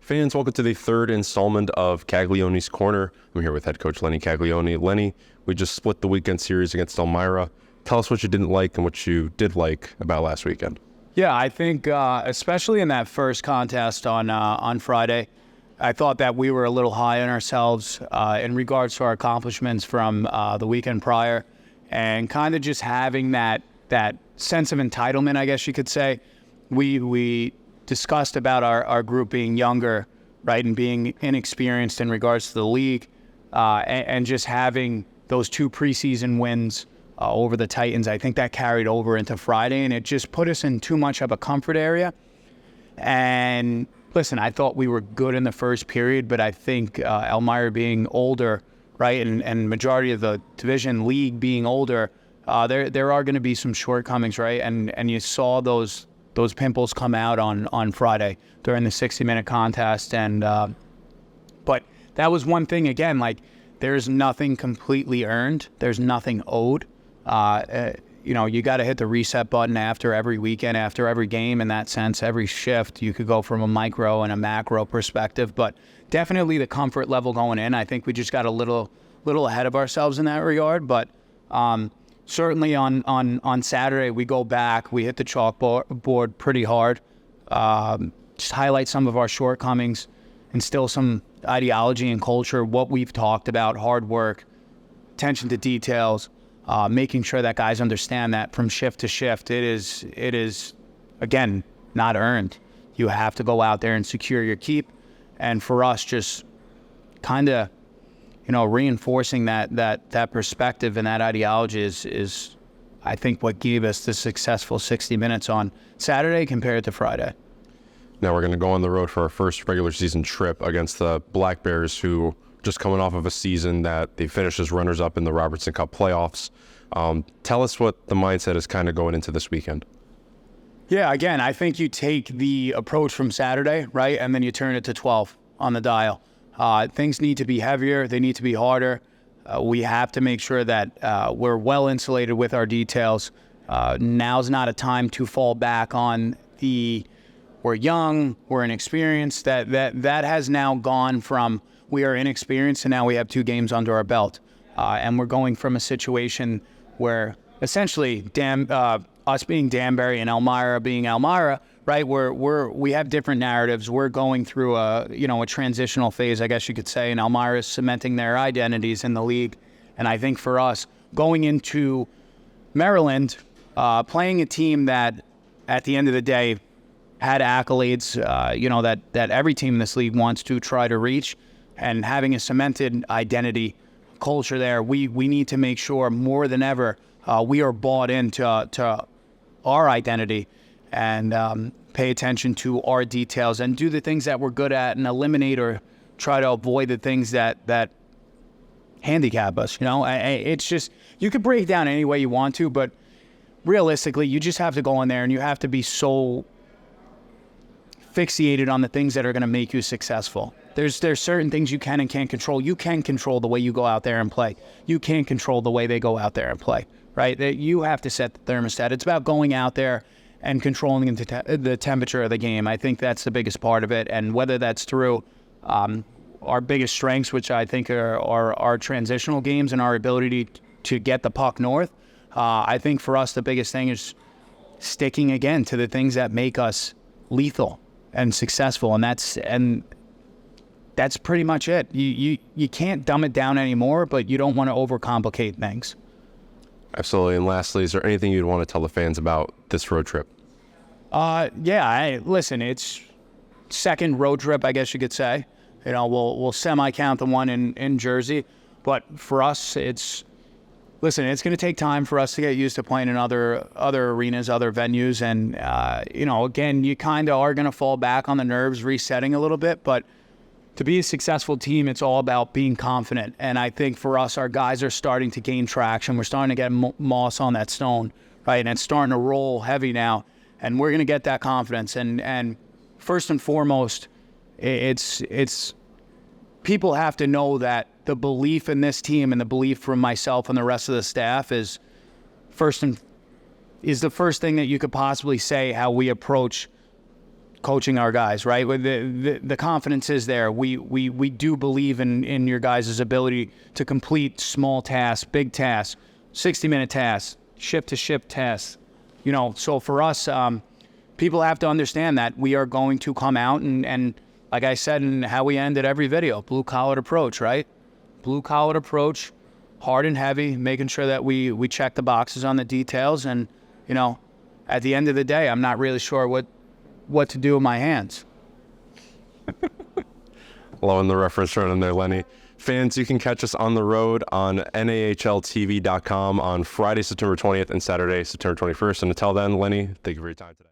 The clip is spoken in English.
Fans, welcome to the third installment of Caglianone's Corner. I'm here with head coach Lenny Caglianone. Lenny, we just split the weekend series against Elmira. Tell us what you didn't like and what you did like about last weekend. Yeah, I think especially in that first contest on Friday, I thought that we were a little high on ourselves in regards to our accomplishments from the weekend prior, and kind of just having that sense of entitlement, I guess you could say. We discussed about our group being younger, right, and being inexperienced in regards to the league, and just having those two preseason wins over the Titans. I think that carried over into Friday, and it just put us in too much of a comfort area. And listen, I thought we were good in the first period, but I think Elmira being older, right, and majority of the division league being older, there are going to be some shortcomings, right, and you saw those pimples come out on Friday during the 60-minute contest. And but that was one thing, again, like there's nothing completely earned. There's nothing owed. You got to hit the reset button after every weekend, after every game. In that sense, every shift, you could go from a micro and a macro perspective. But definitely the comfort level going in, I think we just got a little ahead of ourselves in that regard. But certainly on Saturday, we go back, we hit the chalkboard pretty hard, just highlight some of our shortcomings, instill some ideology and culture, what we've talked about, hard work, attention to details, making sure that guys understand that from shift to shift, it is again, not earned. You have to go out there and secure your keep. And for us, just kind of, reinforcing that perspective and that ideology is I think what gave us the successful 60 minutes on Saturday compared to Friday. Now we're going to go on the road for our first regular season trip against the Black Bears, who just coming off of a season that they finished as runners-up in the Robertson Cup playoffs. Tell us what the mindset is kind of going into this weekend. Yeah, again, I think you take the approach from Saturday, right, and then you turn it to 12 on the dial. Things need to be heavier. They need to be harder. We have to make sure that we're well insulated with our details. Now's not a time to fall back on we're young, we're inexperienced. That has now gone from we are inexperienced and now we have 2 games under our belt. And we're going from a situation where essentially us being Danbury and Elmira being Elmira, right? We have different narratives. We're going through a transitional phase, I guess you could say, and Elmira is cementing their identities in the league. And I think for us, going into Maryland, playing a team that at the end of the day had accolades, that every team in this league wants to try to reach, and having a cemented identity culture there, we need to make sure more than ever we are bought into our identity and pay attention to our details and do the things that we're good at and eliminate or try to avoid the things that handicap us. It's just, you could break it down any way you want to, but realistically, you just have to go in there and you have to be so fixated on the things that are going to make you successful. There's certain things you can and can't control. You can control the way you go out there and play. You can't control the way they go out there and play, right? You have to set the thermostat. It's about going out there and controlling the temperature of the game. I think that's the biggest part of it. And whether that's through our biggest strengths, which I think are our transitional games and our ability to get the puck north, I think for us the biggest thing is sticking again to the things that make us lethal and successful, and that's pretty much it. You can't dumb it down anymore, but you don't want to overcomplicate things. Absolutely. And lastly, is there anything you'd want to tell the fans about this road trip? Listen, it's second road trip, I guess you could say. We'll semi-count the one in Jersey, but for us, it's going to take time for us to get used to playing in other arenas, other venues, and again, you kind of are going to fall back on the nerves, resetting a little bit, but to be a successful team, it's all about being confident. And I think for us, our guys are starting to gain traction. We're starting to get moss on that stone, right? And it's starting to roll heavy now. And we're going to get that confidence. And first and foremost, it's people have to know that the belief in this team and the belief from myself and the rest of the staff is the first thing that you could possibly say how we approach coaching our guys, right? With the confidence is there. We do believe in your guys' ability to complete small tasks, big tasks, 60-minute tasks, ship-to-ship tasks. You know, so for us, people have to understand that we are going to come out and like I said in how we ended every video, blue-collared approach, right? Blue-collared approach, hard and heavy, making sure that we check the boxes on the details. And, you know, at the end of the day, I'm not really sure what to do with my hands. Loving the reference right in there, Lenny. Fans, you can catch us on the road on NAHLTV.com on Friday, September 20th and Saturday, September 21st. And until then, Lenny, thank you for your time today.